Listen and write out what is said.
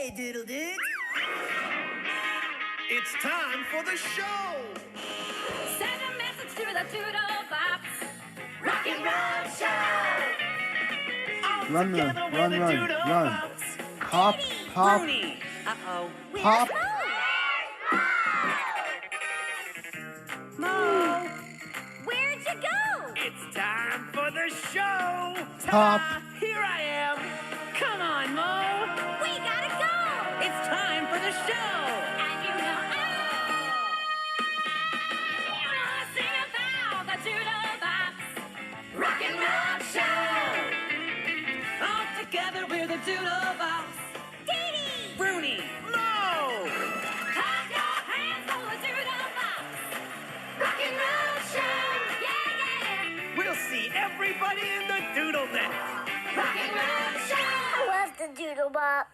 Hey, Doodle Dudes. It's time for the show. Send a message to the Doodle Box. Rock and Roll Show. All Run, together run, we're run, the run, Doodle run. Bops. Pop, pop, Bruni. Uh-oh. pop. Mo, where'd you go? It's time for the show. Pop. Ta-da! Here I am. Come on, Mo. We gotta go. It's time for the show. And you know, we wanna sing about the Doodle Box. Rock and Roll Show. All together we're the Doodle Bops. Dee Dee, Bruni. Mo. clap your hands for the Doodle Box. Rock and Roll Show. Yeah, yeah. We'll see everybody in the Doodle Net. Rock and Roll Show. I love the Doodle Box.